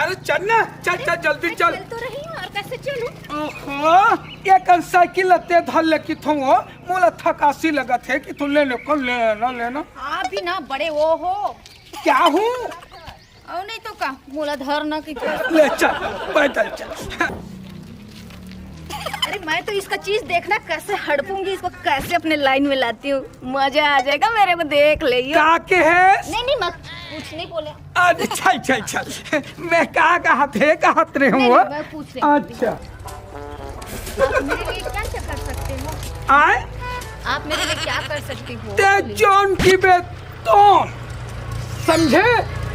अरे चल ना, चल चल जल्दी चल। चल तो रही हूँ और कैसे चलूं? ओहो एक साइकिल लते धर ले कि थो मोला थकासी लगत है कि तू लेने को लेना। आप भी ना बड़े वो हो। क्या हूँ? और नहीं तो का मोला धर ना कि ले चल पैदल चल। अरे मैं तो इसका चीज देखना कैसे हड़पूंगी, इसको कैसे अपने लाइन में लाती हूँ, मजा आ जाएगा मेरे को देख ले। का के है? नहीं मत कुछ नहीं बोले। अरे चल चल चल, मैं कहा थे कहत रहे हूँ। मैं पूछ रही हूँ। अच्छा आप मेरे लिए क्या क्या कर सकते हो? आए आप मेरे लिए क्या कर सकती हो? ते जौन की बेतौन समझे,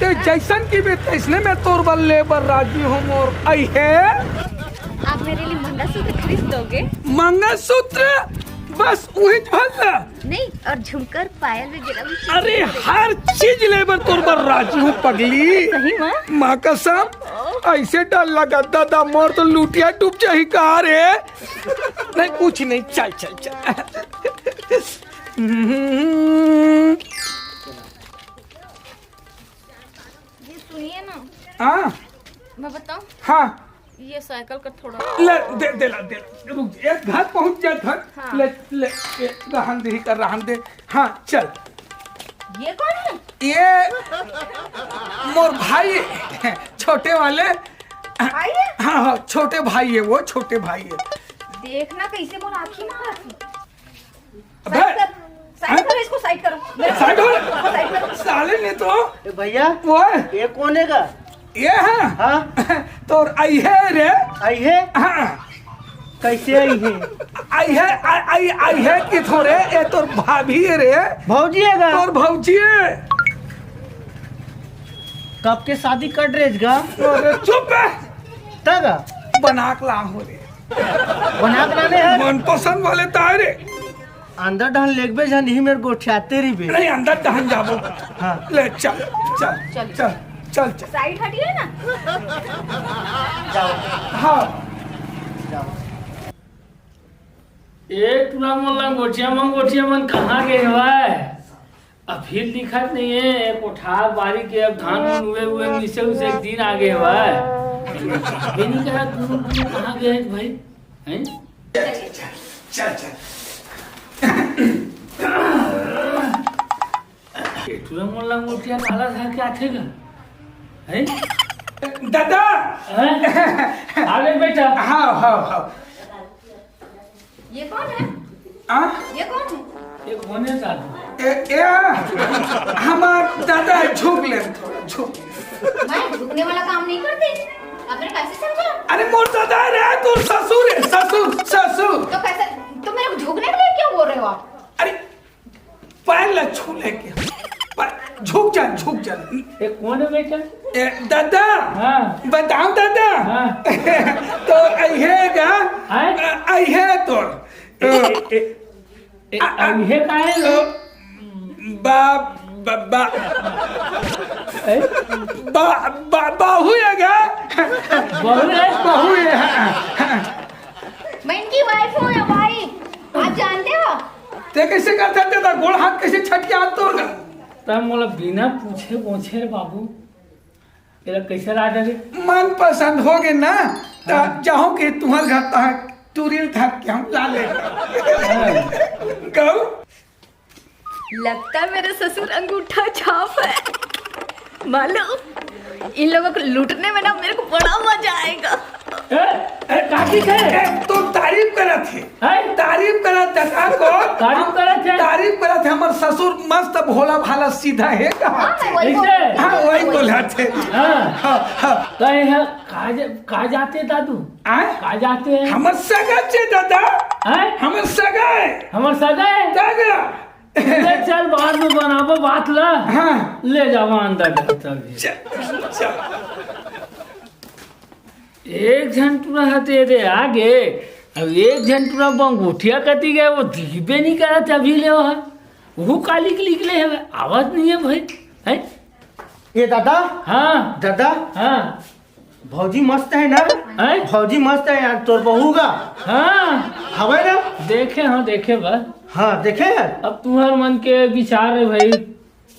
ते जैसन की बेत इसने मैं तोर बल लेबर राजी हूँ। मोर आई है आप मेरे लिए मंगलसूत्र खरीद दोगे? मंगलसूत्र बस वही भला नहीं, और झुमकर पायल वगैरह भी? अरे हर चीज लेबर तोर बल राजी हूँ पगली। सही माँ? माँ कसम ऐसे डर लगा दादा मोर तो लूटिया डूब जाही कहा रे। नहीं कुछ नहीं, चल चल चल। ये सुनिए ना, हाँ मैं बताऊं, हाँ ये साइकिल का थोड़ा ले दे रुक एक घर पहुंच जा घर। हाँ। ले रहन दे कर रहन दे। हाँ चल। ये कौन है? ये मोर भाई है, छोटे वाले। भाई है? हाँ हाँ छोटे भाई है, वो छोटे भाई है। देखना कैसे बोल आँखी मारा थी। अबे साइड करो इसको, साइड करो। साइड हो साइड करो। साले ने तो भैया वो ये कौन है का? ये है हाँ तो आई है रे। आई है? हाँ कैसे आई है? आई है कि थोड़े ये तो भाभी है रे। भौजी है का? और भौजी है। कब के शादी कर ड्रेस का? अरे चुप है, तक बना के ला हो रे। बना के लाने हैं। मन पसंद वाले तारे अंदर ढहन लेगबे जन ही मेरे गोठियाते रही बे। नहीं अंदर दहन जाबो। हाँ ले चल चल चल चल चल चल। साइड हटिए ना। जाओ हाँ एक पूरा मोला गोठिया मन कहाँ गए भाई? अब फिर दिखत नहीं है। एक कोठार बारी के अब धान हुए मिसे उसे एक दिन आ गए भाई। ये नहीं कहा तुम कहाँ गए भाई? हैं? चल चल। एक पूरा मोला गोठिया काला था क्या थे का? हैं? दादा हैं? आ गए बेटा। हाँ हाँ हाँ। ये कौन है? ये कौन है? एक होने था हमार दादा झुक ले थोड़ा झुक। मैं झुकने वाला काम नहीं करती। आपने कैसे समझा? अरे मोर दादा रे तू ससुर है, ससुर। तो कैसे तुम मेरे को झुकने के लिए क्यों बोल रहे हो आप? अरे पैर ला छू लेके झुक जा। एक कौन है बेटा? दादा हाँ बताओ दादा। हाँ। तो आई है क्या? हैं? आई है तो ये का है? बाहू है क्या? बहू है? मैं इनकी वाइफ हूँ या भाई? आप जानते हो? ते कैसे करता दादा गोड़ हाथ कैसे छट के हाथ तोड़ का? तब मोला बिना पूछे पहुंचे रे बाबू, तेरा कैसे ला डरे? मन पसंद हो गए ना तो चाहो कि तुम्हारे घर तक तुरिल था कि हम ला ले। कहो लगता है मेरे ससुर अंगूठा छाप है। मालूम इन लोगों को लूटने में ना मेरे को बड़ा मजा आएगा। काटी थे? तो तारीफ करा थे। तारीफ करा दादा को। तारीफ करा थे हमारे ससुर मस्त भोला भाला सीधा है कहा। हाँ वही बोला थे। कहा जाते दादू? कहा जाते हैं? हमर सगा चे दादा। हमर सगा है। हमर सगा है? सगा चल बाद में बनाबो बात ला। हाँ ले जावा अंदर चल। एक जन पूरा हते रे आगे, अब एक जन पूरा बंगोठिया कती गए, वो दिखबे नहीं करा था अभी ले है वो काली के निकले है, आवाज नहीं है भाई। है ये दादा? हाँ दादा हाँ भौजी मस्त है ना? है? भौजी मस्त है यार, तोर बहू का हाँ हवे ना? देखे बस। हाँ देखे है। अब तुम्हार मन के विचार है भाई,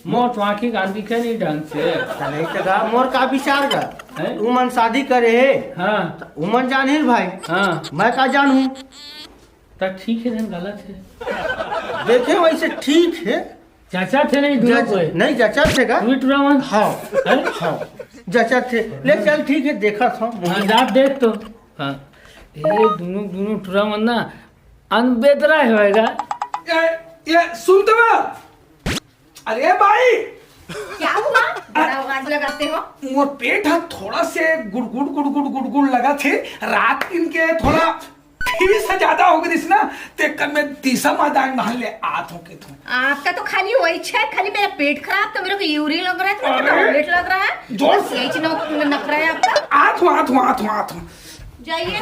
मोट वाकी का दिखे नहीं ढंग से। नहीं तका मोर का विचार का? उमन शादी करे है। हाँ उमन जान ही भाई। हाँ मैं का जानू। तो ठीक है नहीं गलत है। देखे वैसे ठीक है। चाचा थे नहीं दूर कोई नहीं चाचा थे का। टूरामन हाँ हाँ चाचा थे। ले चल ठीक है देखा था। आप देख तो। हाँ ये दोनों टूरामन ना अनबेदरा होएगा। ये सुन तो मैं। अरे भाई क्या हुआ बड़ा आवाज लगाते हो? मोर पेट है थोड़ा से गुड़गुड़ लगा थे। रात दिन के थोड़ा फीस से ज्यादा हो गई ना ते कल मैं तीसरा मैदान महल ले आत हो के तू। आपका तो खाली वही है, खाली मेरा पेट खराब तो मेरे को यूरिन लग रहा है, तो टॉयलेट लग रहा है, जोर बस यही नखरा है आपका। आत हूँ जाइए।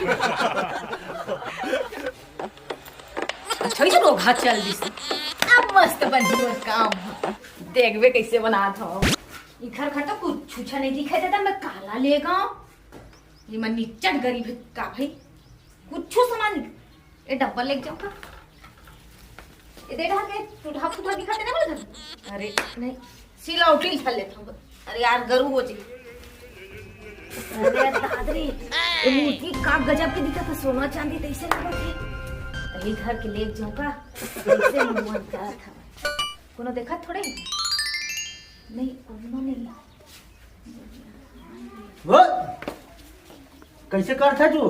अच्छा ये लोग हाथ चल दी अब मस्त बनी और काम देखबे कैसे बना था। इधर खा तो कुछ छूछा नहीं दिखाई देता, मैं काला लेगा ये मन निचट गरीब है का भाई। कुछ सामान ये डब्बा लेके जाओ का ये दे के टूटा फूटा दिखाते ना बोले। अरे नहीं सीला उठी चल लेता हूँ। अरे यार गरू हो जी। अरे दादरी ये मूर्ति का गजब के दिखा था, सोना चांदी तैसे लगा थे। अभी घर के लेके जाऊँ का कैसे मन करा था। कोनो देखा थोड़े नहीं कोनो नहीं। वो कैसे कर था जो।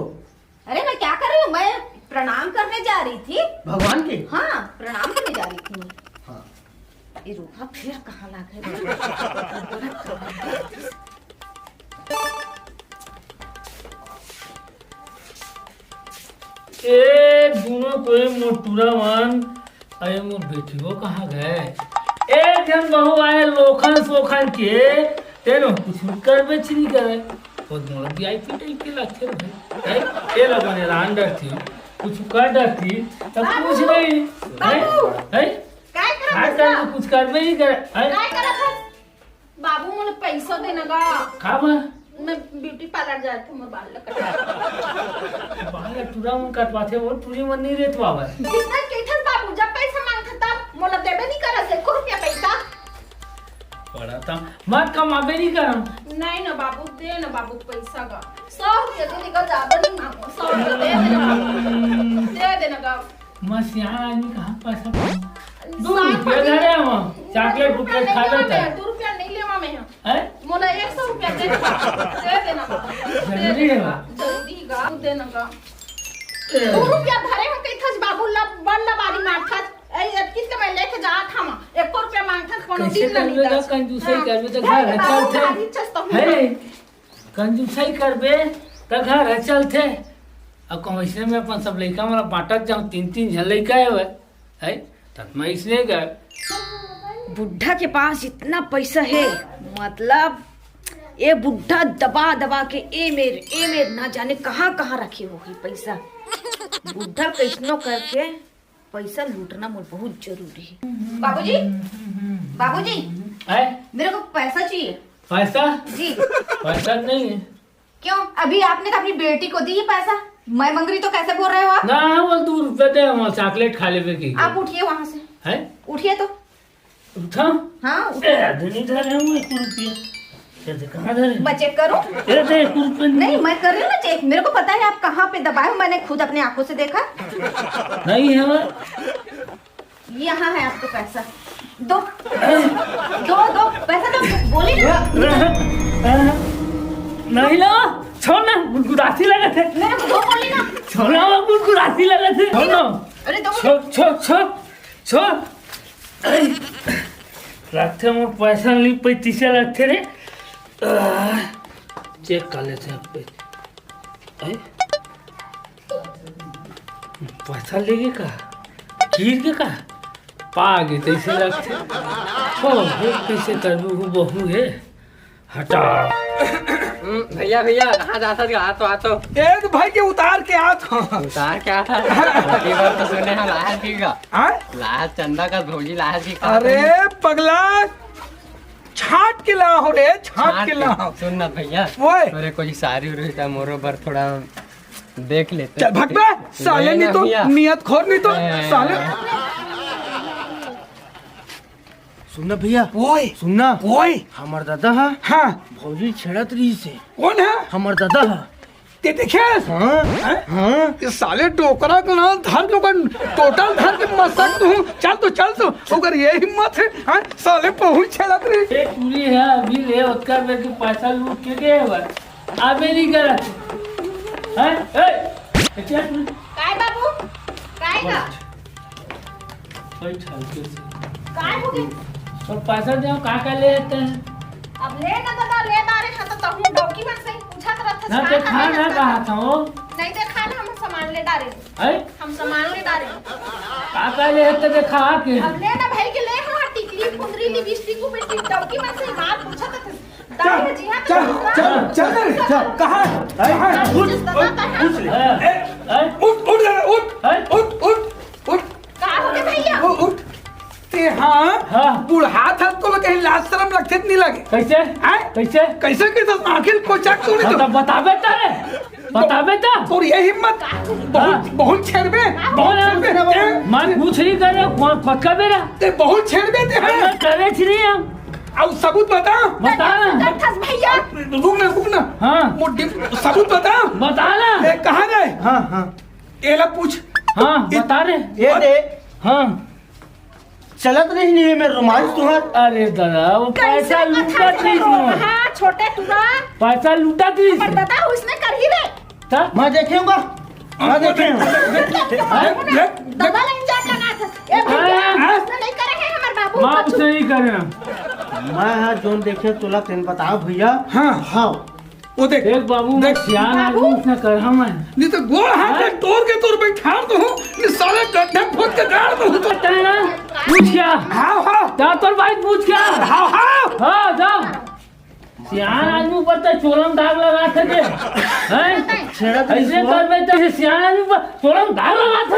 अरे मैं क्या कर रही हूँ, मैं प्रणाम करने जा रही थी भगवान के। हाँ प्रणाम करने जा रही थी मैं। हाँ। ये रूपा फिर कहाँ ला गए। ए दोनों कोई मोटूरामन अरे मोर बेटी वो कहाँ गए। एक जन बहू आए लोखन सोखन के तेनो कुछ करबे नहीं करे। और मोर वीआईपी टाइप के लगते रहे। ये लोगों ने रांडर थी कुछ कर डरती तब कुछ नहीं है काय करा आजकल कुछ करबे नहीं करे। काय करा था बाबू मुझे पैसा देना का का बा मैं ब्यूटी पार्लर जा रही थी, मैं बाल कटवा बाल टूरामन कटवाते वो टूरी मन नहीं रहत बाबा। कितना केठन बाबू जब पैसा मांगता तब मोला देबे नहीं करा से को रुपया पैसा पड़ा था मत कमाबे नहीं करम। नहीं ना बाबू दे ना बाबू पैसा का 100 रुपया दे देगा, ज्यादा नहीं मांगो 100 रुपया दे देना बाबू दे देना का। मस्त यहाँ आदमी कहाँ पैसा पाऊँ। 2 रुपया धरे हम चॉकलेट रुपया खा लेता है। 2 रुपया नहीं लेवा मैं हैं मोला 100 रुपया दे देना जल्दी है बा। जल्दी गा देना का 2 रुपया धरे हम कई थस बाबू ला बल्ला बारी मारथा ए किस मैं लेके जात हम 1 रुपया मांगथा कोनो कैसे दिन नहीं करबे कंजूसाई करबे तो घर चलते है। कंजूसाई करबे तो घर चलते। अब कहूँ इसने में अपन सब लड़का वाला बांटत जाऊँ 3 झन लड़का है तब मैं इसने गए। बुढ़ा के पास इतना पैसा है मतलब ये बुढ़ा दबा दबा के ए मेर ना जाने कहाँ कहाँ रखे होगी पैसा। बुढ़ा कैसनो करके पैसा लूटना मुझे बहुत जरूरी है। बाबूजी बाबूजी मेरे को पैसा चाहिए। पैसा जी पैसा नहीं है। क्यों अभी आपने तो अपनी बेटी को दी पैसा, मैं मंग रही तो कैसे बोल रहे हो आप? ना वो 2 रुपये दे हम चॉकलेट खा लेवे की। आप उठिए वहाँ से है उठिए तो। उठा हाँ नहीं धरे हम 1 रुपया कहाँ धरे मैं चेक करूँ? दे 1 रुपया नहीं मैं कर रही हूँ ना चेक, मेरे को पता है आप कहाँ पे दबाए हो, मैंने खुद अपने आंखों से देखा। नहीं है यहाँ है आपको पैसा दो पैसा दो बोली ना। नहीं ना छोड़ ना गुदगुदाती लगे थे। मेरे को दो बोली ना। छोड़ना वो गुदगुदाती लगे थे। छोड़ ना अरे दो छोड़ रखते हम पैसा नहीं 35 रखते रे। चेक कर लेते हैं पैसा लेगे का गिर के का पा गए तैसे लगते हो कैसे करबू बहू है हटा। भैया भैया कहाँ जाता था आ तो एक भाई के उतार के आत हो। उतार क्या था अगली बार तो सुने हैं लाल थी का लाल चंदा का भौजी लाल थी का। अरे पगला छाट के ला हो रे छाट के ला हो। सुन ना भैया ओए मेरे कोई सारी उरी था मोरो पर थोड़ा देख लेते। चल भग बे साले नहीं तो नियत खोर नहीं तो साले। सुनना भैया ओए सुनना ओए हमार दादा है हाँ भौजी छेड़त रही से कौन है हमार दादा है ते देखे हाँ हाँ ये साले टोकरा का ना धर के टोटल धर के मसक तू चल तो अगर ये हिम्मत है हाँ साले पहुंच छेड़त रही एक पूरी है अभी ले उसका बेटी पैसा लूट के गए हुआ आबे नहीं करा हैं ए क्या तू काय बाबू काय का बैठ हल्के से काय हो गई और पैसा दे का ले लेते हैं अब ले ना दादा ले दारे हां तो तहु डॉक्यूमेंट से पूछत रहत ना ते खाना कहा था वो नहीं देखा ना हम सामान ले डारे है हम सामान ले डारे का ले लेते देखा के अब ले ना भाई के ले हां टिकली फुंदरी लिपस्टिक को बेटी डॉक्यूमेंट से बात पूछत थे दारे जी हां चल कहाँ उठ का हो गया भैया उठ ते हाँ बुढ़ा था तो कहीं लाज शर्म लगते नहीं लगे कैसे कैसे कैसे कैसे आखिर कोचक तूने तो बता बेटा तो ये हिम्मत बहुत छेड़बे मन पूछ नहीं कर रहे कौन पक्का मेरा ते बहुत छेड़बे ते मैं करे छी हम अब सबूत बता भैया रुक ना हाँ सबूत बता ना कहाँ गए हाँ एला पूछ हाँ बता रे ये दे हाँ चलत नहीं है मेरे रोमांस तुम्हार अरे दादा वो पैसा लूटा थी हाँ छोटे तुरा पैसा लूटा थी पर दादा उसने कर ही रे मैं देखेगा मैं देखेगा दादा ने इंजाम लगा था ए भैया उसने नहीं करे हैं हमारे बाबू मां उसने नहीं करे मैं हाँ जोन देखे तुला तेन बताओ भैया हाँ हाँ वो देख देख बाबू मैं सियान आदमी उसने कर हम है नहीं तो गोल हाथ में तोड़ के तोड़ बैठा तो हूँ नहीं साले गड्ढे खोद के गाड़ तो हूँ पता है ना पूछ क्या हाँ जा तोर भाई पूछ क्या हाँ जा सियान आदमी पर तो चोरम दाग लगा थे हैं ऐसे कर बैठे तो सियान आदमी पर चोरम दाग लगा थे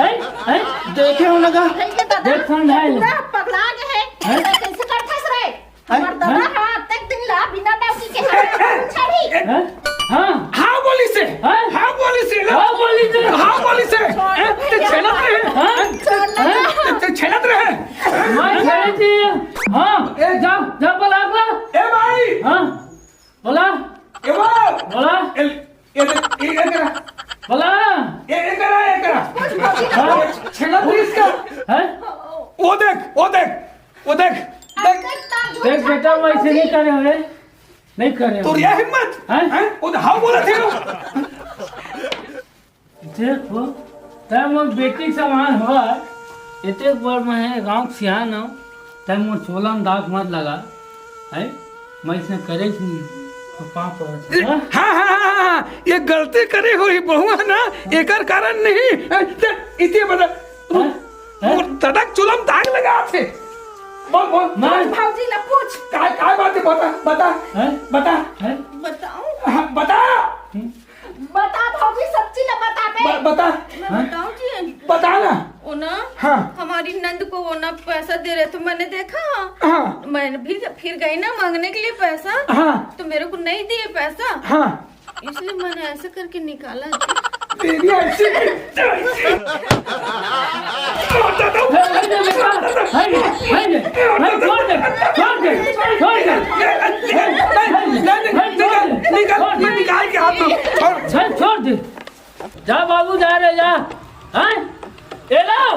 हैं देखे हो लगा देख समझाए पगला गए हैं कैसे कर फंस रहे हमार दादा हां तक दिन ला बिना डाउटी के छड़ी हाँ बोली से ते छेलत रहे मैं खेले थी हाँ जा बोला ए भाई हाँ बोला ए बोला बोला छेलत रही इसका है वो देख देख बेटा मैं ऐसे नहीं करे हो रे नहीं करे तो ये हिम्मत हैं वो हाँ बोला थे देखो तब मोर बेटी समान हुआ इतने बार मैं गांव सियान हूँ तब मोर चोलम दाग मत लगा है मैं इसे करे थी पाप हाँ ये गलती करे हो ही बहुआ ना एकर कारण नहीं इतने बड़ा तड़क चुलम दाग लगा थे बोल भाजी ला पूछ काय बात है बता बता भाजी सच्ची ला बता बे बता मैं बताऊं जी बता ना वो ना हाँ हमारी नंद को वो ना पैसा दे रहे तो मैंने देखा हाँ मैंने फिर गई ना मांगने के लिए पैसा हाँ तो मेरे को नहीं दिए पैसा हाँ इसलिए मैंने ऐसे करके निकाला तेरी ऐसी निकाल के हाथ छोड़ दे जा बाबू जा रहे जा हैं ए लाओ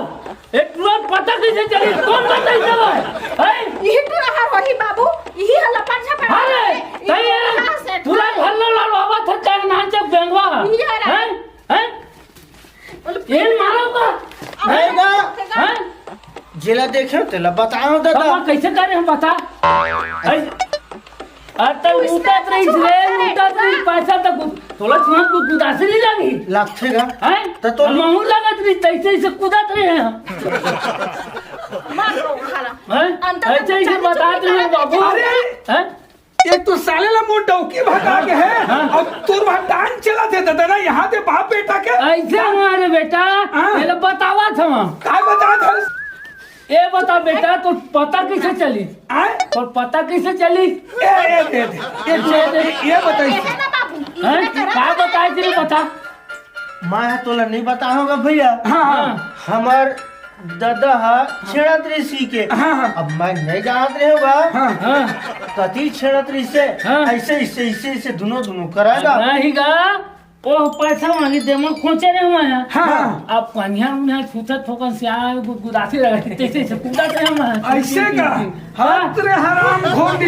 एक तुरंत पता कैसे चली कौन बताई सब है यही तो रहा वही बाबू यही हल्ला पंछा पड़ा अरे तई पूरा भल्ला लाल बाबा था चार नाच बेंगवा हैं हैं ये मारो का आएगा हैं जिला देखे तेला बताओ दादा हम कैसे करे हम बता आता उठत रही पैसा तक थोड़ा छुआ को उदासी नहीं लगी लगेगा हैं तो महू लगत रही तैसे से कूदत रहे हैं मार दो खाला हैं ऐसे ही बताते हैं बाबू हैं एक तो साले ला मोर डौकी भगा के है और तोर वहां डांग चला थे दादा यहाँ पे बाप बेटा के ऐसे हमारे बेटा पहले बतावा था काय बता था ये बता बेटा तो पता कैसे चली और पता कैसे चली ये बताइए क्या बताए तेरे बता मैं तोला नहीं बताऊंगा भैया हाँ हमार दादा छेड़त रही सी के हाँ हाँ अब मैं नहीं जानत रहे बा हाँ हाँ कथी छेड़त रही से हाँ। ऐसे ऐसे ऐसे ऐसे दोनों कराएगा नहीं गा ओ पैसा मांगी दे मन खोचे नहीं हुआ है हाँ हाँ अब कन्या में छूटा ठोकन से आ गुदासी लगा तैसे से कूदा थे हम ऐसे का हाथ रे हराम घोड़ी